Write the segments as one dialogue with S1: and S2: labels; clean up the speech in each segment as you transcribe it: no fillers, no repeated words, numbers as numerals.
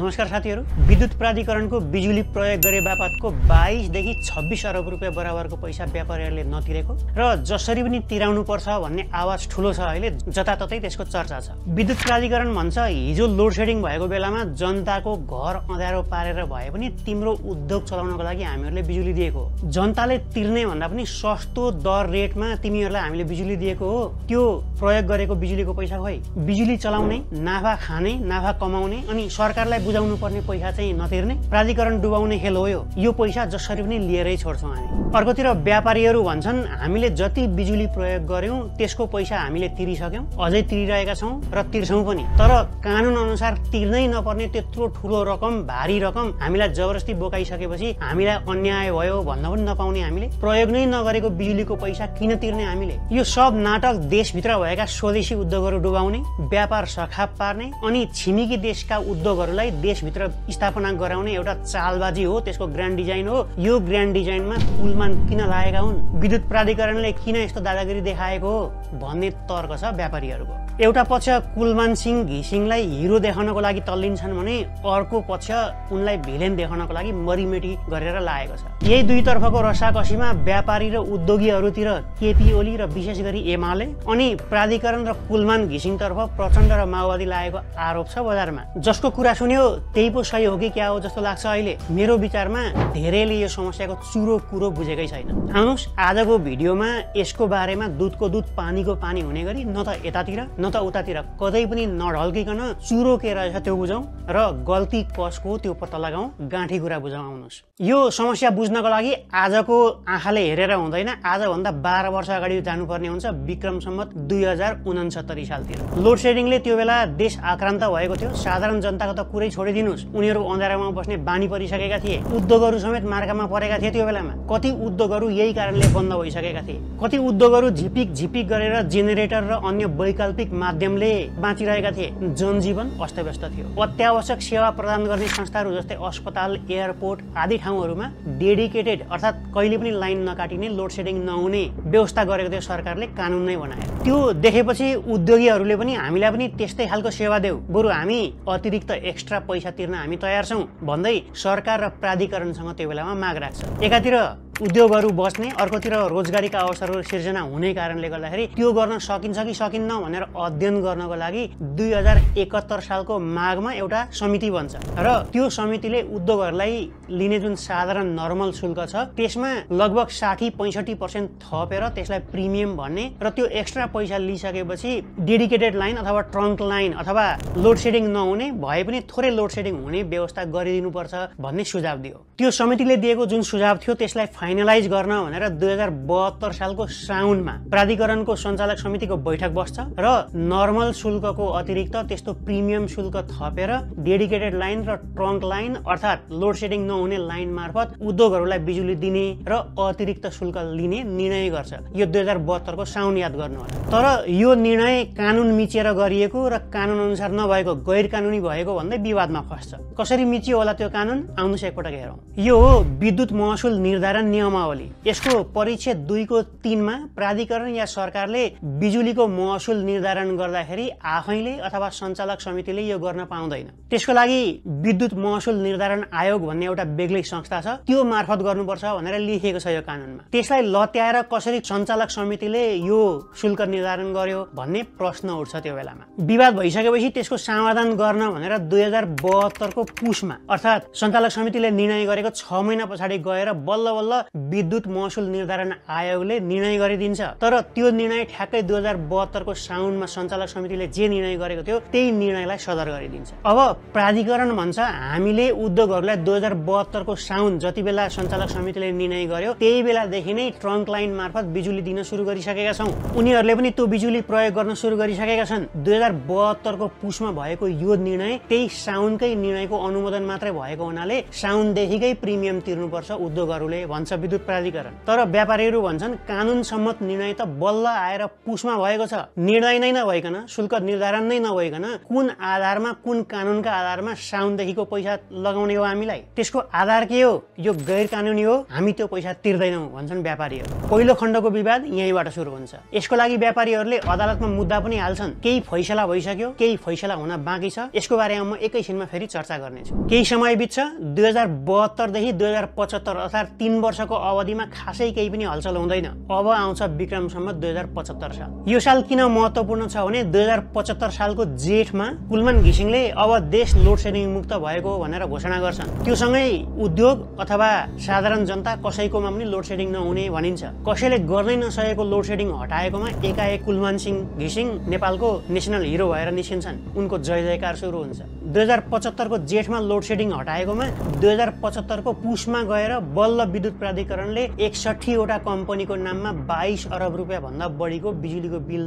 S1: नमस्कार साथीहरु, विद्युत प्राधिकरणको बिजुली प्रयोग गरे बापतको 22 देखि 26 अरब रुपैयाँ बराबरको पैसा व्यापारीहरूले नतिरेको र जसरी पनि तिराउनु पर्छ भन्ने आवाज ठुलो छ। अहिले जताततै त्यसको चर्चा छ। विद्युत प्राधिकरण भन्छ हिजो लोड शेडिङ भएको बेलामा जनताको घर अँध्यारो पारेर भए पनि तिम्रो उद्योग चलाउनको लागि हामीहरूले बिजुली दिएको हो। जनताले तिर्ने भन्दा पनि सस्तो दर रेटमा तिमीहरूलाई हामीले बिजुली दिएको हो। त्यो प्रयोग गरेको बिजुलीको पैसा खोइ बिजुली चलाउने, नाफा खाने, नाफा कमाउने अनि सरकारलाई बुझाउनु पर्ने पैसा चाहिँ नतिर्ने, प्राधिकरण डुबाउने खेल हो यो पैसा जसरी पनि लिएरै छोड्छौँ हामी। अर्कोतिर व्यापारीहरू भन्छन् हामीले जति बिजुली प्रयोग गर्यौं त्यसको पैसा हामीले तिरिसक्यौं, अझै तिरिरहेका छौं र तिर्छौं पनि। तर कानुन अनुसार तिर्नै नपर्ने त्यत्रो ठुलो रकम, भारी रकम हामीलाई जबरजस्ती बोकाइसकेपछि हामीलाई अन्याय भयो भन्न पनि नपाउने हामीले प्रयोग नै नगरेको बिजुलीको पैसा किन तिर्ने हामीले? यो सब नाटक देशभित्र भएका स्वदेशी उद्योगहरू डुबाउने, व्यापार सखाप पार्ने अनि छिमेकी देशका उद्योगहरूलाई देशभित्र स्थापना गराउने एउटा चालबाजी हो। त्यसको ग्रान्ड डिजाइन हो। यो ग्रान्ड डिजाइनमा कुलमान किन लागेका हुन्, विद्युत प्राधिकरणले किन यस्तो दादागिरी देखाएको हो भन्ने तर्क छ व्यापारीहरूको। एउटा पक्ष कुलमान सिंह घिसिङलाई हिरो देखाउनको लागि तल्लिन्छन् भने अर्को पक्ष उनलाई भिलेन देखाउनको लागि मरिमेटी गरेर लागेको छ। यही दुईतर्फको रसाकसीमा व्यापारी र उद्योगीहरूतिर केपी ओली र विशेष गरी एमाले अनि प्राधिकरण र कुलमान घिसिङतर्फ प्रचण्ड र माओवादी लागेको आरोप छ बजारमा। जसको कुरा सुन्यो त्यही पो सही हो कि क्या हो जस्तो लाग्छ अहिले। मेरो विचारमा धेरैले यो समस्याको चुरो कुरो बुझेकै छैन। आउनुस् आजको भिडियोमा यसको बारेमा दुधको दुध पानीको पानी हुने गरी न त यतातिर न त उतातिर कतै पनि नढल्किकन चुरो के रहेछ त्यो बुझौँ र गल्ती कसको त्यो पत्ता लगाउँ, गाँठी कुरा बुझौँ। आउनुहोस्, यो समस्या बुझ्नको लागि आजको आँखाले हेरेर हुँदैन। आजभन्दा 12 वर्ष अगाडि जानुपर्ने हुन्छ, विक्रम सम्मत 2069 सालतिर। लोड शेडिङले त्यो बेला देश आक्रान्त भएको थियो। साधारण जनताको त कुरै छोडिदिनुस्, उनीहरू अँध्यारोमा बस्ने बानी परिसकेका थिए। उद्योगहरू समेत मार्कामा परेका थिए। त्यो बेलामा कति उद्योगहरू यही कारणले बन्द भइसकेका थिए। कति उद्योगहरू झिपिक झिपिक गरेर जेनेरेटर र अन्य वैकल्पिक माध्यमले बाँचिरहेका थिए। जनजीवन अस्तव्यस्त थियो। अत्यावश्यक सेवा प्रदान गर्ने संस्थाहरू जस्तै अस्पताल, एयरपोर्ट आदि ठाउँहरूमा डेडिकेटेड अर्थात् कहिले पनि लाइन नकाटिने, लोड शेडिङ नहुने व्यवस्था गरेको थियो सरकारले, कानुन नै बनायो। त्यो देखेपछि उद्योगीहरूले पनि हामीलाई पनि त्यस्तै खालको सेवा देऊ, बरु हामी अतिरिक्त एक्स्ट्रा पैसा तिर्न हामी तयार छौँ भन्दै सरकार र प्राधिकरणसँग त्यो बेलामा माग राख्छ। एकातिर उद्योगहरू बच्ने, अर्कोतिर रोजगारीका अवसरहरू सिर्जना हुने कारणले गर्दाखेरि त्यो गर्न सकिन्छ कि सकिन्न भनेर अध्ययन गर्नको लागि 2071 सालको माघमा एउटा समिति बन्छ र त्यो समितिले उद्योगहरूलाई लिने जुन साधारण नर्मल शुल्क छ त्यसमा लगभग 60-65% थपेर त्यसलाई प्रिमियम भन्ने र त्यो एक्स्ट्रा पैसा लिइसकेपछि डेडिकेटेड लाइन अथवा ट्रङ्क लाइन अथवा लोड शेडिङ नहुने भए पनि थोरै लोड शेडिङ हुने व्यवस्था गरिदिनुपर्छ भन्ने सुझाव दियो। त्यो समितिले दिएको जुन सुझाव थियो त्यसलाई फाइनलाइज गर्न भनेर 2072 सालको साउनमा प्राधिकरणको सञ्चालक समितिको बैठक बस्छ र नर्मल शुल्कको अतिरिक्त त्यस्तो प्रिमियम शुल्क थपेर डेडिकेटेड लाइन र ट्रङ्क लाइन अर्थात् लोड शेडिङ नहुने लाइन मार्फत उद्योगहरूलाई बिजुली दिने र अतिरिक्त शुल्क लिने निर्णय गर्छ। यो 2072 को साउन याद गर्नु होला। तर यो निर्णय कानुन मिचेर गरिएको र कानुन अनुसार नभएको, गैर कानुनी भएको भन्दै विवादमा फस्छ। कसरी मिचियो होला त्यो कानुन? आउनुहोस् एकपटक हेरौँ। यो हो विद्युत महसुल निर्धारण नियमावली। यसको परिच्छेद 2 को 3 मा प्राधिकरण या सरकारले बिजुलीको महसुल निर्धारण गर्दाखेरि आफैले अथवा सञ्चालक समितिले यो गर्न पाउँदैन। त्यसको लागि विद्युत महसुल निर्धारण आयोग भन्ने एउटा बेग्लै संस्था छ, त्यो मार्फत गर्नुपर्छ भनेर लेखिएको छ यो कानुनमा। त्यसलाई लत्याएर कसरी सञ्चालक समितिले यो शुल्क निर्धारण गर्यो भन्ने प्रश्न उठ्छ। त्यो बेलामा विवाद भइसकेपछि त्यसको समाधान गर्न भनेर 2072 को पुसमा अर्थात् सञ्चालक समितिले निर्णय गरेको 6 महिना पछाडि गएर बल्ल बल्ल विद्युत महसुल निर्धारण आयोगले निर्णय गरिदिन्छ। तर त्यो निर्णय ठ्याक्कै 2072 को साउनमा सञ्चालक समितिले जे निर्णय गरेको थियो त्यही निर्णयलाई सदर गरिदिन्छ। अब प्राधिकरण भन्छ हामीले उद्योगहरूलाई 2072 को साउन जति बेला सञ्चालक समितिले निर्णय गर्यो त्यही बेलादेखि नै ट्रङ्क लाइन मार्फत बिजुली दिन सुरु गरिसकेका छौँ। उनीहरूले पनि त्यो बिजुली प्रयोग गर्न सुरु गरिसकेका छन्। 2072 को पुसमा भएको यो निर्णय त्यही साउनकै निर्णयको अनुमोदन मात्रै भएको हुनाले साउनदेखिकै प्रिमियम तिर्नुपर्छ उद्योगहरूले भन्छ विद्युत प्राधिकरण। तर व्यापारीहरू भन्छन् कानुन सम्मत निर्णय त बल्ल आएर पुसमा भएको छ। निर्णय नै नभइकन, शुल्क निर्धारण नै नभइकन कुन आधारमा, कुन कानुनका आधारमा साउनदेखिको पैसा लगाउने हो हामीलाई? त्यसको आधार के हो, यो गैर कानुनी हो, हामी त्यो पैसा तिर्दैनौँ भन्छन् व्यापारीहरू। पहिलो खण्डको विवाद यहीँबाट सुरु हुन्छ। यसको लागि व्यापारीहरूले अदालतमा मुद्दा पनि हाल्छन्। केही फैसला भइसक्यो, केही फैसला हुन बाँकी छ। यसको बारेमा म एकैछिनमा फेरि चर्चा गर्नेछु। केही समय बित्छ, 2072 देखि 2075 अर्थात् 3 वर्षको अवधिमा खासै केही पनि हलचल हुँदैन। अब आउँछ विक्रम सम्वत 2075 साल। यो साल किन महत्त्वपूर्ण छ भने 2075 सालको जेठमा कुलमान घिसिङले अब देश लोड सेडिङ मुक्त भएको भनेर घोषणा गर्छन्। त्यो सँगै उद्योग अथवा साधारण जनता कसैकोमा पनि लोड सेडिङ नहुने भनिन्छ। कसैले गर्नै नसकेको लोड सेडिङ हटाएकोमा एकाएक कुलमान सिंह घिसिङ नेपालको नेसनल हिरो भएर निस्किन्छन्। उनको जय जयकार सुरु हुन्छ। 2075 को जेठमा लोड सेडिङ हटाएकोमा 2075 को पुसमा गएर बल्ल विद्युत प्राधिकरणले 61 वटा कम्पनीको नाममा 22 अरब रुपियाँ भन्दा बढीको बिजुलीको बिल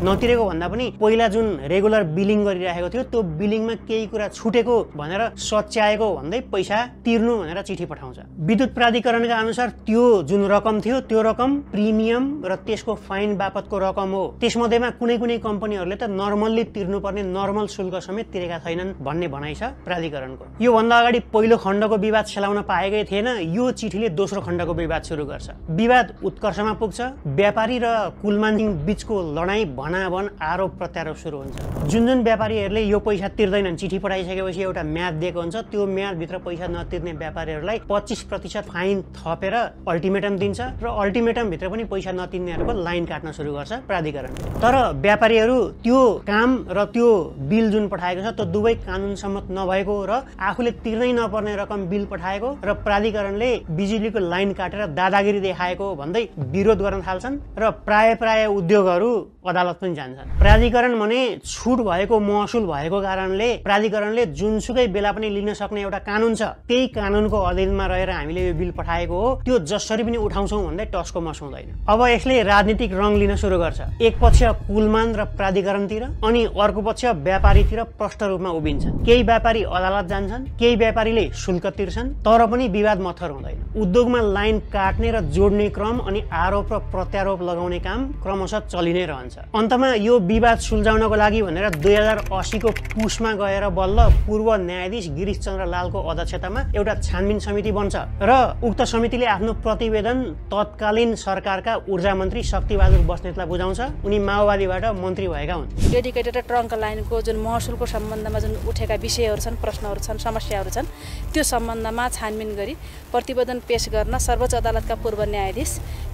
S1: नतिरेको भन्दा पनि पहिला जुन रेगुलर बिलिङ गरिरहेको थियो त्यो बिलिङमा केही कुरा छुटेको भनेर सच्याएको भन्दै पैसा तिर्नु भनेर चिठी पठाउँछ। विद्युत प्राधिकरणका अनुसार त्यो जुन रकम थियो त्यो रकम प्रिमियम र त्यसको फाइन बापतको रकम हो। त्यसमध्येमा कुनै कम्पनीहरूले त नर्मल्ली तिर्नुपर्ने नर्मल शुल्क समेत तिरेका छैनन् भन्ने भनाइ छ प्राधिकरणको। यो भन्दा अगाडि पहिलो खण्डको विवाद सेलाउन पाएकै थिएन। यो चिठीले दोस्रो खण्डको विवाद सुरु गर्छ। विवाद उत्कर्षमा पुग्छ। व्यापारी र कुलमान सिंह बीचको लडाईँ भनाभन आरोप प्रत्यारोप सुरु हुन्छ। जुन व्यापारीहरूले यो पैसा तिर्दैनन् चिठी पठाइसकेपछि एउटा म्याद दिएको हुन्छ। त्यो म्यादभित्र पैसा नतिर्ने व्यापारीहरूलाई 25% फाइन थपेर अल्टिमेटम दिन्छ र अल्टिमेटम भित्र पनि पैसा नतिर्नेहरूको लाइन काट्न सुरु गर्छ प्राधिकरणले। तर व्यापारीहरू त्यो काम र त्यो बिल जुन पठाएको छ त्यो दुवै कानुन सम्मत नभएको र आफूले तिर्नै नपर्ने रकम बिल पठाएको र प्राधिकरणले बिजुलीको लाइन काटेर दादागिरी देखाएको भन्दै विरोध गर्न थाल्छन् र प्राय उद्योगहरू अदालत पनि जान्छन्। प्राधिकरण भने छुट भएको महसुल भएको कारणले प्राधिकरणले जुनसुकै बेला पनि लिन सक्ने एउटा कानुन छ। त्यही कानुनको अधीनमा रहेर हामीले यो बिल पठाएको हो, त्यो जसरी पनि उठाउँछौँ भन्दै टस्को मस्उँदैन। अब यसले राजनीतिक रङ लिन सुरु गर्छ। एक पक्ष कुलमान र प्राधिकरणतिर अनि अर्को पक्ष व्यापारीतिर प्रष्ट रूपमा उभिन्छ। केही व्यापारी अदालत जान्छन्, केही व्यापारीले शुल्क तिर्छन्, तर पनि विवाद मत्थर हुँदैन। उद्योगमा लाइन काट्ने र जोड्ने क्रम अनि आरोप र प्रत्यारोप लगाउने काम क्रमशः चलि नै रहन्छ। अन्तमा यो विवाद सुल्झाउनको लागि भनेर 2080 को पुसमा गएर बल्ल पूर्व न्यायाधीश गिरीश चन्द्र लालको अध्यक्षतामा एउटा छानबिन समिति बन्छ र उक्त समितिले आफ्नो प्रतिवेदन तत्कालीन सरकारका ऊर्जा मन्त्री शक्तिबहादुर बस्नेतलाई बुझाउँछ। उनी माओवादीबाट मन्त्री भएका हुन्।
S2: डेडिकेटेड ट्रङ्क लाइनको जुन महसुलको सम्बन्धमा जुन उठेका विषयहरू छन्, प्रश्नहरू छन्, समस्याहरू छन्, त्यो सम्बन्धमा छानबिन गरी प्रतिवेदन पेश गर्न सर्वोच्च अदालतका पूर्व न्यायाधीश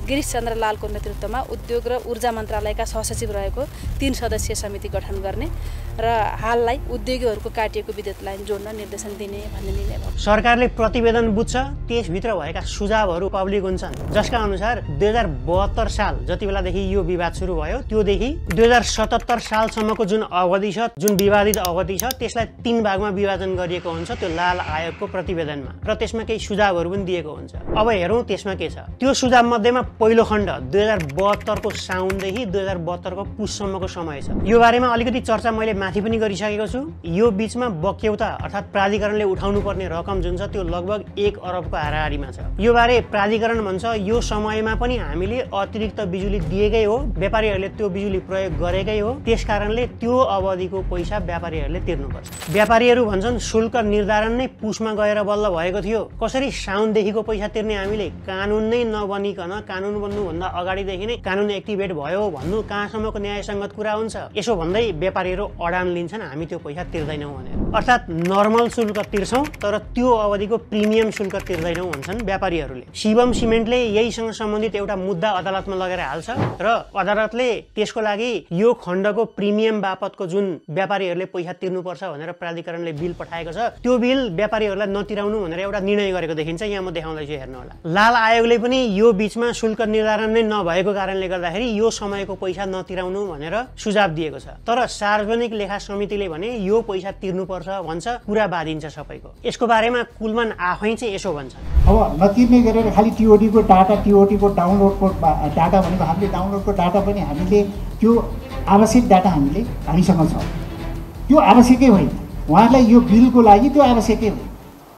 S2: गिरीश चन्द्र लालको नेतृत्वमा उद्योग र ऊर्जा मन्त्रालयका सहसचिव रहेको 3 सदस्यीय समिति गठन गर्ने र हाललाई उद्योगीहरूको काटिएको विद्युत लाइन जोड्न निर्देशन दिने भन्ने निर्णय भयो।
S1: सरकारले प्रतिवेदन बुझ्छ, त्यसभित्र भएका सुझावहरू पब्लिक हुन्छन्, जसका अनुसार 2072 साल जति बेलादेखि यो विवाद सुरु भयो त्योदेखि 2077 सालसम्मको जुन अवधि छ, जुन विवादित अवधि छ, त्यसलाई 3 भागमा विभाजन गरिएको हुन्छ त्यो लाल आयोगको प्रतिवेदनमा र त्यसमा केही सुझावहरू पनि दिएको हुन्छ। अब हेरौँ त्यसमा के छ। त्यो सुझाव मध्येमा पहिलो खण्ड 2072 को साउनदेखि 2072 को पुससम्मको समय छ। यो बारेमा अलिकति चर्चा मैले माथि पनि गरिसकेको छु। यो बीचमा बक्यौता अर्थात् प्राधिकरणले उठाउनु पर्ने रकम जुन छ त्यो लगभग 1 अरबको हाराहारीमा छ। यो बारे प्राधिकरण भन्छ यो समयमा पनि हामीले अतिरिक्त बिजुली दिएकै हो, व्यापारीहरूले त्यो बिजुली प्रयोग गरेकै हो, त्यसकारणले त्यो अवधिको पैसा व्यापारीहरूले तिर्नुपर्छ। व्यापारीहरू भन्छन् शुल्क निर्धारण नै पुसमा गएर बल्ल भएको थियो, कसरी साउनदेखिको पैसा तिर्ने हामीले? कानुन नै नबनिकन कानुन बन्नुभन्दा अगाडिदेखि नै कानुन एक्टिभेट भयो भन्नु कहाँसम्मको न्यायसङ्गत कुरा हुन्छ? यसो भन्दै व्यापारीहरू अडान लिन्छन्, हामी त्यो पैसा तिर्दैनौँ भनेर। अर्थात् नर्मल शुल्क तिर्छौँ तर त्यो अवधिको प्रिमियम शुल्क तिर्दैनौँ भन्छन् व्यापारीहरूले। शिवम सिमेन्टले यहीसँग सम्बन्धित एउटा मुद्दा अदालतमा लगेर हाल्छ र अदालतले त्यसको लागि यो खण्डको प्रिमियम बापतको जुन व्यापारीहरूले पैसा तिर्नुपर्छ भनेर प्राधिकरणले बिल पठाएको छ त्यो बिल व्यापारीहरूलाई नतिराउनु भनेर एउटा निर्णय गरेको देखिन्छ। यहाँ म देखाउँदैछु, हेर्नु होला। लाल आयोगले पनि यो बीचमा शुल्क निर्धारण नै नभएको कारणले गर्दाखेरि यो समयको पैसा नतिराउनु भनेर सुझाव दिएको छ। तर सार्वजनिक लेखा समितिले भने यो पैसा तिर्नुपर्छ भन्छ, कुरा बाँधिन्छ सबैको। यसको बारेमा कुलमान आफै चाहिँ यसो भन्छ,
S3: अब नतिर्ने गरेर खालि टिओडीको डाटा, टिओडीको डाउनलोडको डाटा भनेको हामीले डाउनलोडको डाटा पनि हामीले त्यो आवश्यक डाटा हामीसँग छ, त्यो आवश्यकै होइन। उहाँलाई यो बिलको लागि त्यो आवश्यकै हो।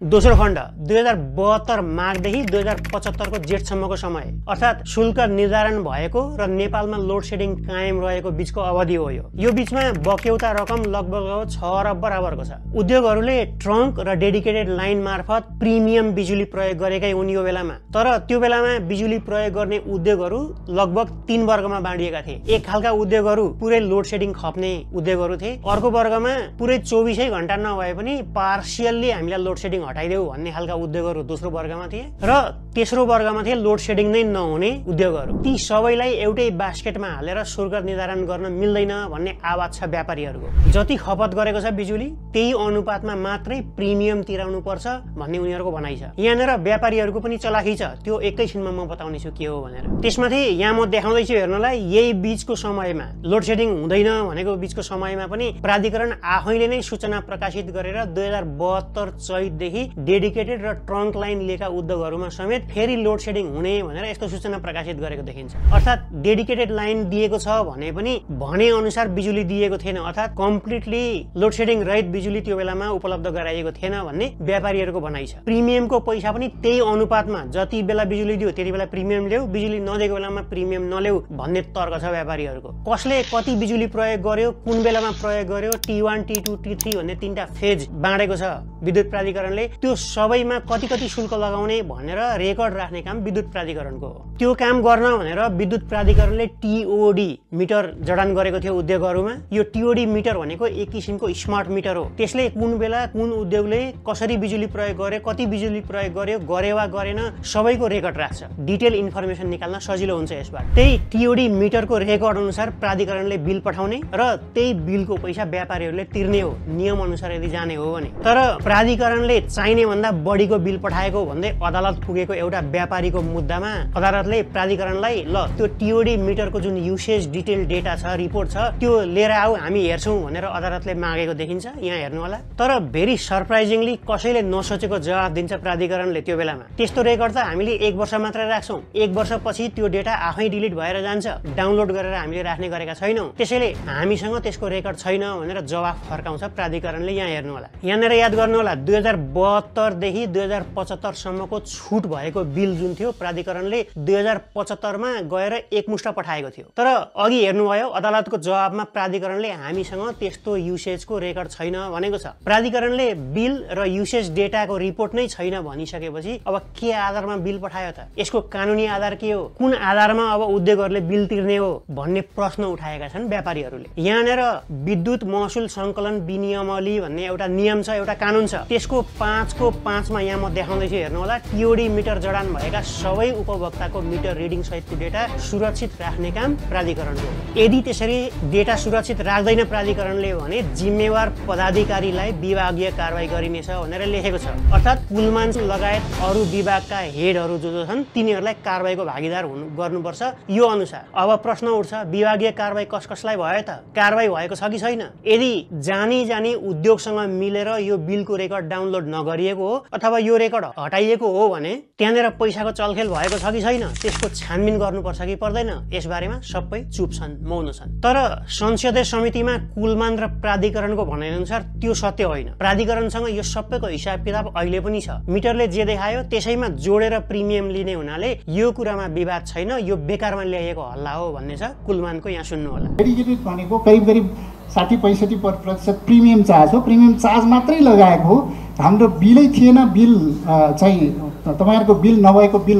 S1: दोस्रो खण्ड 2072 माघदेखि 2075 को जेठसम्मको समय अर्थात् शुल्क निर्धारण भएको र नेपालमा लोड सेडिङ कायम रहेको बीचको अवधि हो। यो बीचमा बक्यौता रकम लगभग 6 अरब बराबरको छ। उद्योगहरूले ट्रङ्क र डेडिकेटेड लाइन मार्फत प्रिमियम बिजुली प्रयोग गरेकै हुन् यो बेलामा। तर त्यो बेलामा बिजुली प्रयोग गर्ने उद्योगहरू लगभग 3 वर्गमा बाँडिएका थिए। एक खालका उद्योगहरू पुरै लोड सेडिङ खप्ने उद्योगहरू थिए, अर्को वर्गमा पुरै 24 घण्टा नभए पनि पार्सियल्ली हामीलाई लोड सेडिङ हटाइदेऊ भन्ने खालका उद्योगहरू दोस्रो वर्गमा थिए, र तेस्रो वर्गमा थिए लोड सेडिङ नै नहुने उद्योगहरू। ती सबैलाई एउटै बास्केटमा हालेर शुल्क निर्धारण गर्न मिल्दैन भन्ने आवाज छ व्यापारीहरूको। जति खपत गरेको छ बिजुली त्यही अनुपातमा मात्रै प्रिमियम तिराउनु पर्छ भन्ने उनीहरूको भनाइ छ। यहाँनिर व्यापारीहरूको पनि चलाखी छ, त्यो एकैछिनमा म बताउने छु के हो भनेर। त्यसमाथि यहाँ म देखाउँदैछु हेर्नलाई, यही बीचको समयमा लोड सेडिङ हुँदैन भनेको बीचको समयमा पनि प्राधिकरण आफैले नै सूचना प्रकाशित गरेर 2072 चैतदेखि डेडिकेटेड र ट्रङ्क लाइन लिएका उद्योगहरूमा समेत फेरि लोड सेडिङ हुने भनेर यस्तो सूचना प्रकाशित गरेको देखिन्छ। अर्थात् डेडिकेटेड लाइन दिएको छ भने पनि भने अनुसार बिजुली दिएको थिएन, अर्थात् कम्प्लिटली लोड सेडिङ रहित बिजुली त्यो बेलामा उपलब्ध गराइएको थिएन भन्ने व्यापारीहरूको भनाइ छ। प्रिमियमको पैसा पनि त्यही अनुपातमा जति बेला बिजुली दियो त्यति बेला प्रिमियम ल्याऊ, बिजुली नदिएको बेलामा प्रिमियम नल्याऊ भन्ने तर्क छ व्यापारीहरूको। कसले कति बिजुली प्रयोग गर्यो, कुन बेलामा प्रयोग गर्यो, T1, T2, T3 भन्ने 3टा फेज बाँडेको छ विद्युत प्राधिकरणले। त्यो सबैमा कति कति शुल्क लगाउने भनेर रेकर्ड राख्ने काम विद्युत प्राधिकरणको हो। त्यो काम गर्न भनेर विद्युत प्राधिकरणले TOD मिटर जडान गरेको थियो उद्योगहरूमा। यो TOD मिटर भनेको एक किसिमको स्मार्ट मिटर हो। त्यसले कुन बेला कुन उद्योगले कसरी बिजुली प्रयोग गर्यो, कति बिजुली प्रयोग गर्यो, गरे वा गरेन सबैको रेकर्ड राख्छ। डिटेल इन्फर्मेसन निकाल्न सजिलो हुन्छ यसबाट। त्यही TOD मिटरको रेकर्ड अनुसार प्राधिकरणले बिल पठाउने र त्यही बिलको पैसा व्यापारीहरूले तिर्ने हो, नियम अनुसार यदि जाने हो भने। तर प्राधिकरणले चाहिने भन्दा बढीको बिल पठाएको भन्दै अदालत पुगेको एउटा व्यापारीको मुद्दामा अदालतले प्राधिकरणलाई ल त्यो TOD मिटरको जुन युसेज डिटेल डेटा छ, रिपोर्ट छ, त्यो लिएर आऊ हामी हेर्छौँ भनेर अदालतले मागेको देखिन्छ। यहाँ हेर्नु होला। तर भेरी सरप्राइजिङली कसैले नसोचेको जवाफ दिन्छ प्राधिकरणले त्यो बेलामा। त्यस्तो रेकर्ड त हामीले 1 वर्ष मात्र राख्छौँ, 1 वर्षपछि त्यो डेटा आफै डिलिट भएर जान्छ, डाउनलोड गरेर हामीले राख्ने गरेका छैनौँ, त्यसैले हामीसँग त्यसको रेकर्ड छैन भनेर जवाफ फर्काउँछ प्राधिकरणले। यहाँ हेर्नु होला। यहाँनिर याद गर्नु होला 2072 देखि 2075 सम्मको छुट भएको बिल जुन थियो प्राधिकरणले 2075 मा गएर एकमुष्ट पठाएको थियो। तर अघि हेर्नुभयो अदालतको जवाबमा प्राधिकरणले हामीसँग त्यस्तो युसेजको रेकर्ड छैन भनेको छ। प्राधिकरणले बिल र युसेज डेटाको रिपोर्ट नै छैन भनिसकेपछि अब के आधारमा बिल पठायो त? यसको कानुनी आधार के हो? कुन आधारमा अब उद्योगहरूले बिल तिर्ने हो भन्ने प्रश्न उठाएका छन् व्यापारीहरूले। यहाँनिर विद्युत महसुल सङ्कलन विनियमावली भन्ने एउटा नियम छ, एउटा कानुन छ। त्यसको 5 को 5 मा यहाँ म देखाउँदैछु हेर्नु होला। TOD मिटर जडान भएका सबै उपभोक्ताको मिटर रिडिङ सहितको डेटा सुरक्षित राख्ने काम प्राधिकरणको हो। यदि त्यसरी डेटा सुरक्षित राख्दैन प्राधिकरणले भने जिम्मेवार पदाधिकारीलाई विभागीय कारबाही गरिनेछ भनेर लेखेको छ। अर्थात् कुलमान लगायत अरू विभागका हेडहरू जो छन् तिनीहरूलाई कारबाहीको भागीदार गर्नुपर्छ यो अनुसार। अब प्रश्न उठ्छ विभागीय कारबाही कसलाई भयो त? कारबाही भएको छ कि छैन? यदि जानी उद्योगसँग मिलेर यो बिलको रेकर्ड डाउनलोड नगरिएको हो अथवा यो रेकर्ड हटाइएको हो भने त्यहाँनिर पैसाको चलखेल भएको छ कि छैन त्यसको छानबिन गर्नुपर्छ कि पर्दैन? यसबारेमा सबै चुप छन्, मौन छन्। तर संसदीय समितिमा कुलमान र प्राधिकरणको भनाइअनुसार त्यो सत्य होइन। प्राधिकरणसँग यो सबैको हिसाब किताब अहिले पनि छ। मिटरले जे देखायो त्यसैमा जोडेर प्रिमियम लिने हुनाले यो कुरामा विवाद छैन, यो बेकारमा ल्याइएको हल्ला हो भन्ने छ कुलमानको। यहाँ सुन्नु होला।
S3: डेडिकेटेड भनेको करिब 60-65% प्रिमियम चार्ज हो। प्रिमियम चार्ज मात्रै लगाएको हो। हाम्रो बिलै थिएन, बिल चाहिँ तपाईँहरूको बिल नभएको बिल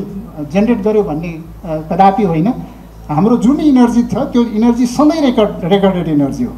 S3: जेनेरेट गर्यो भन्ने कदापि होइन। हाम्रो जुन इनर्जी छ त्यो इनर्जी सधैँ रेकर्डेड इनर्जी हो।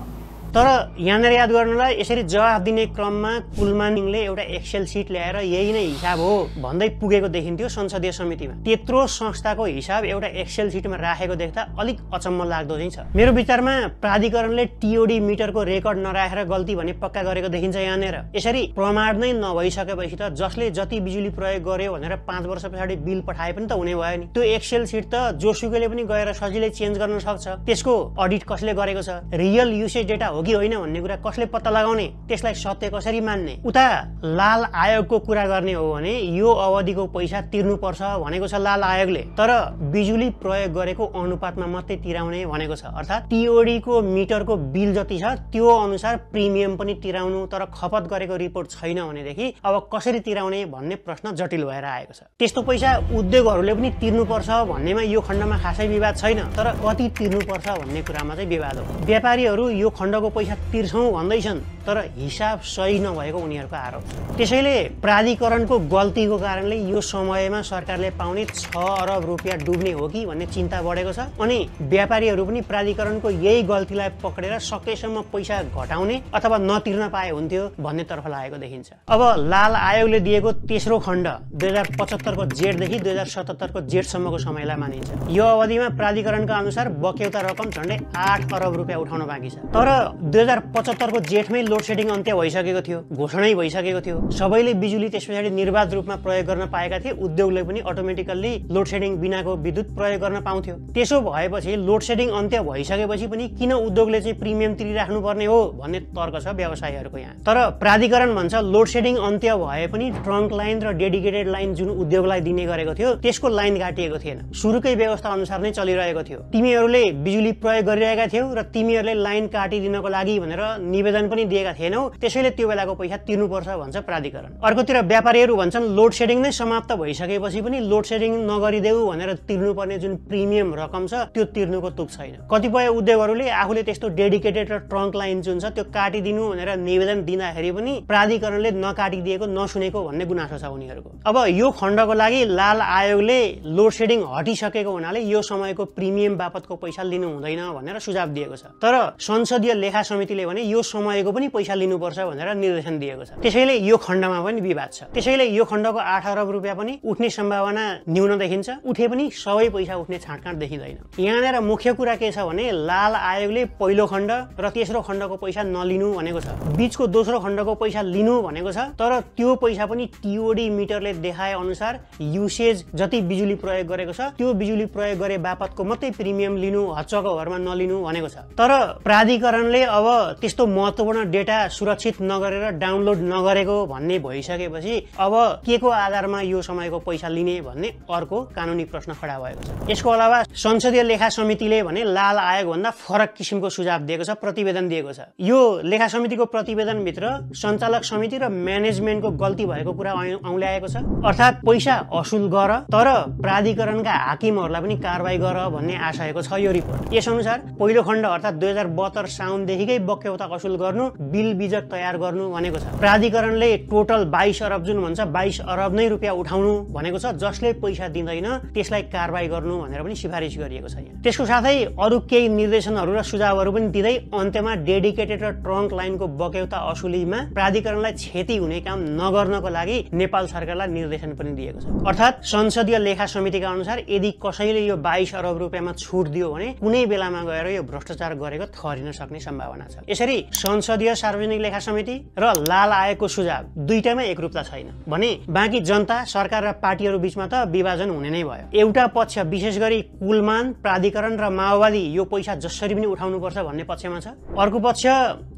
S1: तर यहाँनिर याद गर्नुलाई यसरी जवाफ दिने क्रममा कुलमानिङले एउटा एक्सेल सिट ल्याएर यही नै हिसाब हो भन्दै पुगेको देखिन्थ्यो संसदीय समितिमा। त्यत्रो संस्थाको हिसाब एउटा एक्सेल सिटमा राखेको देख्दा अलिक अचम्म लाग्दो चाहिँ छ। मेरो विचारमा प्राधिकरणले TOD मिटरको रेकर्ड नराखेर गल्ती भने पक्का गरेको देखिन्छ यहाँनिर। यसरी प्रमाण नै नभइसकेपछि त जसले जति बिजुली प्रयोग गर्यो भनेर 5 वर्ष पछाडि बिल पठाए पनि त हुने भयो नि। त्यो एक्सेल सिट त जोसुकैले पनि गएर सजिलै चेन्ज गर्न सक्छ। त्यसको अडिट कसले गरेको छ? रियल युसेज डेटा हो हो कि होइन भन्ने कुरा कसले पत्ता लगाउने, त्यसलाई सत्य कसरी मान्ने? उता लाल आयोगको कुरा गर्ने हो भने यो अवधिको पैसा तिर्नुपर्छ भनेको छ लाल आयोगले, तर बिजुली प्रयोग गरेको अनुपातमा मात्रै तिराउने भनेको छ। अर्थात् टिओडी को मिटरको बिल जति छ त्यो अनुसार प्रिमियम पनि तिराउनु, तर खपत गरेको रिपोर्ट छैन भनेदेखि अब कसरी तिराउने भन्ने प्रश्न जटिल भएर आएको छ। त्यस्तो पैसा उद्योगहरूले पनि तिर्नुपर्छ भन्नेमा यो खण्डमा खासै विवाद छैन, तर कति तिर्नुपर्छ भन्ने कुरामा चाहिँ विवाद हो। व्यापारीहरू यो खण्डको पैसा तिर्छौँ भन्दैछन्, तर हिसाब सही नभएको उनीहरूको आरोप छ। त्यसैले प्राधिकरणको गल्तीको कारणले यो समयमा सरकारले पाउने 6 अरब रुपियाँ डुब्ने हो कि भन्ने चिन्ता बढेको छ। अनि व्यापारीहरू पनि प्राधिकरणको यही गल्तीलाई पक्रेर सकेसम्म पैसा घटाउने अथवा नतिर्न पाए हुन्थ्यो भन्ने तर्फ लागेको देखिन्छ। अब लाल आयोगले दिएको तेस्रो खण्ड 2075 को जेठदेखि 2077 को जेठसम्मको समयलाई मानिन्छ। यो अवधिमा प्राधिकरणका अनुसार बक्यौता रकम झन्डै 8 अरब रुपियाँ उठाउन बाँकी छ। तर 2075 को जेठमै लोड सेडिङ अन्त्य भइसकेको थियो, घोषणै भइसकेको थियो। सबैले बिजुली त्यस पछाडि निर्बाध रूपमा प्रयोग गर्न पाएका थिए, उद्योगले पनि अटोमेटिकल्ली लोड सेडिङ बिनाको विद्युत प्रयोग गर्न पाउँथ्यो। त्यसो भएपछि लोड सेडिङ अन्त्य भइसकेपछि पनि किन उद्योगले चाहिँ प्रिमियम तिरिराख्नु पर्ने हो भन्ने तर्क छ व्यवसायीहरूको यहाँ। तर प्राधिकरण भन्छ लोड सेडिङ अन्त्य भए पनि ट्रङ्क लाइन र डेडिकेटेड लाइन जुन उद्योगलाई दिने गरेको थियो त्यसको लाइन काटिएको थिएन, सुरुकै व्यवस्था अनुसार नै चलिरहेको थियो। तिमीहरूले बिजुली प्रयोग गरिरहेका थियौ र तिमीहरूले लाइन काटिदिनको लागि भनेर निवेदन पनि दिएका थिएनौ, त्यसैले त्यो बेलाको पैसा तिर्नुपर्छ भन्छ प्राधिकरण। अर्कोतिर व्यापारीहरू भन्छन् लोड सेडिङ नै समाप्त भइसकेपछि पनि लोड सेडिङ नगरिदेऊ भनेर तिर्नुपर्ने जुन प्रिमियम रकम छ त्यो तिर्नुको तुक छैन। कतिपय उद्योगहरूले आफूले त्यस्तो डेडिकेटेड र ट्रङ्क लाइन जुन छ त्यो काटिदिनु भनेर निवेदन दिँदाखेरि पनि प्राधिकरणले नकाटिदिएको नसुनेको भन्ने गुनासो छ उनीहरूको। अब यो खण्डको लागि लाल आयोगले लोड सेडिङ हटिसकेको हुनाले यो समयको प्रिमियम बापतको पैसा लिनु हुँदैन भनेर सुझाव दिएको छ। तर संसदीय लेखा समितिले भने यो समयको पनि पैसा लिनुपर्छ भनेर निर्देशन दिएको छ। त्यसैले यो खण्डमा पनि विवाद छ। त्यसैले यो खण्डको 8 अरब रुपियाँ पनि उठ्ने सम्भावना न्यून देखिन्छ। उठे पनि सबै पैसा उठ्ने छाँटकाँट देखिँदैन। यहाँनिर मुख्य कुरा के छ भने लाल आयोगले पहिलो खण्ड र तेस्रो खण्डको पैसा नलिनु भनेको छ, बीचको दोस्रो खण्डको पैसा लिनु भनेको छ। तर त्यो पैसा पनि टिओडी मिटरले देखाए अनुसार युसेज जति बिजुली प्रयोग गरेको छ त्यो बिजुली प्रयोग गरे बापतको मात्रै प्रिमियम लिनु, हच्चको भरमा नलिनु भनेको छ। तर प्राधिकरणले अब त्यस्तो महत्त्वपूर्ण डेटा सुरक्षित नगरेर डाउनलोड नगरेको भन्ने भइसकेपछि अब के को आधारमा यो समयको पैसा लिने भन्ने अर्को कानुनी प्रश्न खडा भएको छ। यसको अलावा संसदीय लेखा समितिले भने लाल आयोग भन्दा फरक किसिमको सुझाव दिएको छ, प्रतिवेदन दिएको छ। यो लेखा समितिको प्रतिवेदनभित्र सञ्चालक समिति र म्यानेजमेन्टको गल्ती भएको कुरा औँल्याएको छ। अर्थात् पैसा असुल गर तर प्राधिकरणका हाकिमहरूलाई पनि कारबाही गर भन्ने आशयको छ यो रिपोर्ट। यसअनुसार पहिलो खण्ड अर्थात् 2072 साउनदेखिकै बक्यौता असुल गर्नु, बिल बिजक तयार गर्नु भनेको छ। प्राधिकरणले टोटल 22 अरब जुन भन्छ 22 अरब नै रुपियाँ उठाउनु भनेको छ। जसले पैसा दिँदैन त्यसलाई कारबाही गर्नु भनेर पनि सिफारिस गरिएको छ। त्यसको साथै अरू केही निर्देशनहरू र सुझावहरू पनि दिँदै अन्त्यमा डेडिकेटेड र ट्रङ्क लाइनको बक्यौता असुलीमा प्राधिकरणलाई क्षति हुने काम नगर्नको लागि नेपाल सरकारलाई निर्देशन पनि दिएको छ। अर्थात् संसदीय लेखा समितिका अनुसार यदि कसैले यो 22 अरब रुपियाँमा छुट दियो भने कुनै बेलामा गएर यो भ्रष्टाचार गरेको ठहरिन सक्ने सम्भावना छ। यसरी संसदीय सार्वजनिक लेखा समिति र लाल आयोगको सुझाव दुईटामै एकरूपता छैन भने बाँकी जनता, सरकार र पार्टीहरू बीचमा त विभाजन हुने नै भयो। एउटा पक्ष विशेष गरी कुलमान, प्राधिकरण र माओवादी यो पैसा जसरी पनि उठाउनुपर्छ भन्ने पक्षमा छ। अर्को पक्ष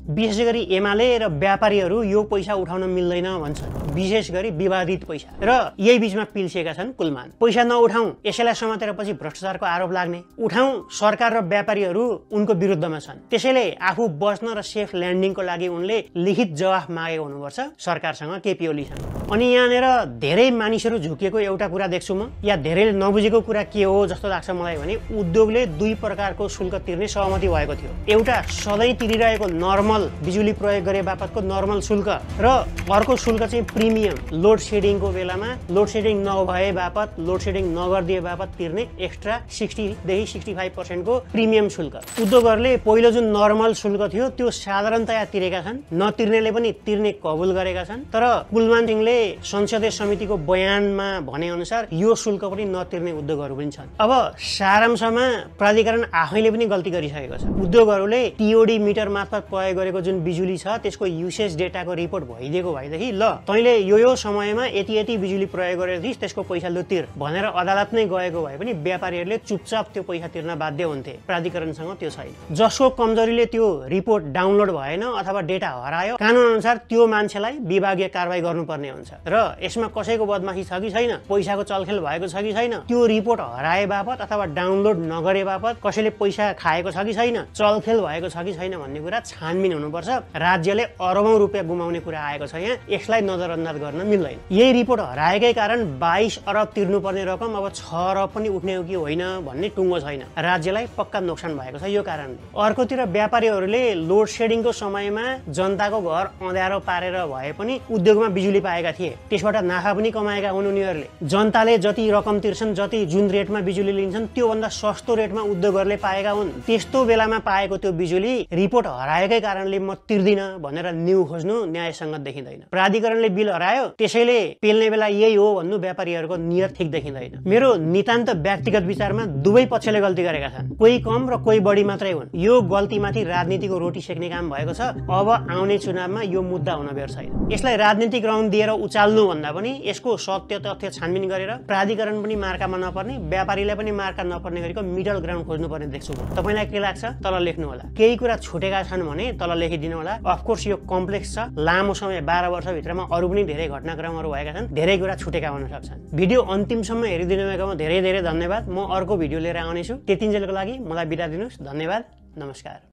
S1: विशेष गरी एमाले र व्यापारीहरू यो पैसा उठाउन मिल्दैन भन्छ, विशेष गरी विवादित पैसा। र यही बीचमा पिल्सिएका छन् कुलमान। पैसा नउठाउँ यसैलाई समातेर पछि भ्रष्टाचारको आरोप लाग्ने, उठाउँ सरकार र व्यापारीहरू उनको विरुद्धमा छन्। त्यसैले आफू बच्न र सेफ ल्यान्डिङको लागि उनले लिखित जवाफ मागेको हुनुपर्छ सरकारसँग, केपी ओलीसँग। अनि यहाँनिर धेरै मानिसहरू झुकिएको एउटा कुरा देख्छु म, या धेरैले नबुझेको कुरा के हो जस्तो लाग्छ मलाई भने उद्योगले दुई प्रकारको शुल्क तिर्ने सहमति भएको थियो। एउटा सधैँ तिरिरहेको नर्मल बिजुली प्रयोग गरे बापतको नर्मल शुल्क र अर्को शुल्क चाहिँ प्रिमियम, लोड सेडिङको बेलामा लोड सेडिङ नभए बापत, लोड सेडिङ नगरिदिए बापत तिर्ने एक्स्ट्रा 60 देखि 65% को प्रिमियम शुल्क। उद्योगहरूले पहिलो जुन नर्मल शुल्क थियो त्यो साधारणतया तिरेका छन्, नतिर्नेले पनि तिर्ने कबुल गरेका छन्। तर कुलमान सिंहले संसदीय समितिको बयानमा भने अनुसार यो शुल्क पनि नतिर्ने उद्योगहरू पनि छन्। अब सारांशमा प्राधिकरण आफैले पनि गल्ती गरिसकेको छ। उद्योगहरूले टिओडी मिटर मार्फत प्रयोग गरेको जुन बिजुली छ त्यसको युसेज डेटाको रिपोर्ट भइदिएको भएदेखि ल तैँले यो समयमा यति यति बिजुली प्रयोग गरेर थिइस् त्यसको पैसा लु तिर भनेर अदालत नै गएको भए पनि व्यापारीहरूले चुपचाप त्यो पैसा तिर्न बाध्य हुन्थे। प्राधिकरणसँग त्यो छैन। जसको कमजोरीले त्यो रिपोर्ट डाउनलोड भएन अथवा डेटा हरायो कानुन अनुसार त्यो मान्छेलाई विभागीय कारबाही गर्नुपर्ने हुन्छ। र यसमा कसैको बदमाशी छ कि छैन, पैसाको चलखेल भएको छ कि छैन, त्यो रिपोर्ट हराए बापत अथवा डाउनलोड नगरे बापत कसैले पैसा खाएको छ कि छैन, चलखेल भएको छ कि छैन भन्ने कुरा छानबिन हुनुपर्छ। राज्यले अरबौं रुपियाँ गुमाउने कुरा आएको छ यहाँ, यसलाई नजरअन्दाज गर्न मिल्दैन। यही रिपोर्ट हराएकै कारण 22 अरब तिर्नुपर्ने रकम अब 6 अरब पनि उठ्ने हो कि होइन भन्ने टुङ्गो छैन। राज्यलाई पक्का नोक्सान भएको छ यो कारणले। अर्कोतिर व्यापारीहरूले लोड सेडिङको समयमा जनताको घर अँध्यारो पारेर भए पनि उद्योगमा बिजुली पाएका थिए, त्यसबाट नाफा पनि कमाएका हुन् उनीहरूले। जनताले जति रकम तिर्छन्, जति जुन रेटमा बिजुली लिन्छन् त्योभन्दा सस्तो रेटमा उद्योगहरूले पाएका हुन्। त्यस्तो बेलामा पाएको त्यो बिजुली रिपोर्ट हराएकै कारणले म तिर्दिन भनेर न्यू खोज्नु न्यायसङ्गत देखिँदैन। प्राधिकरणले बिल हरायो त्यसैले पेल्ने बेला यही हो भन्नु व्यापारीहरूको नियत ठिक देखिँदैन। मेरो नितान्त व्यक्तिगत विचारमा दुवै पक्षले गल्ती गरेका छन्, कोही कम र कोही बढी मात्रै हुन्। यो गल्तीमाथि राजनीतिको रोटी सेक्ने काम भएको छ। अब आउने चुनावमा यो मुद्दा हुन बेर छैन। यसलाई राजनीतिक रङ दिएर उचाल्नु भन्दा पनि यसको सत्य तथ्य छानबिन गरेर प्राधिकरण पनि मार्कामा नपर्ने, व्यापारीलाई पनि मार्का नपर्ने गरेको मिडल ग्राउन्ड खोज्नुपर्ने देख्छु। तपाईँलाई के लाग्छ तल लेख्नु होला। केही कुरा छुटेका छन् भने तल लेखिदिनु होला। अफकोर्स यो कम्प्लेक्स छ, लामो समय 12 वर्षभित्रमा अरू पनि धेरै घटनाक्रमहरू भएका छन्, धेरै कुरा छुटेका हुन सक्छन्। भिडियो अन्तिमसम्म हेरिदिनु भएकोमा धेरै धेरै धन्यवाद। म अर्को भिडियो लिएर आउनेछु। त्यतिन्जेलको लागि मलाई बिदा दिनुहोस्। धन्यवाद, नमस्कार।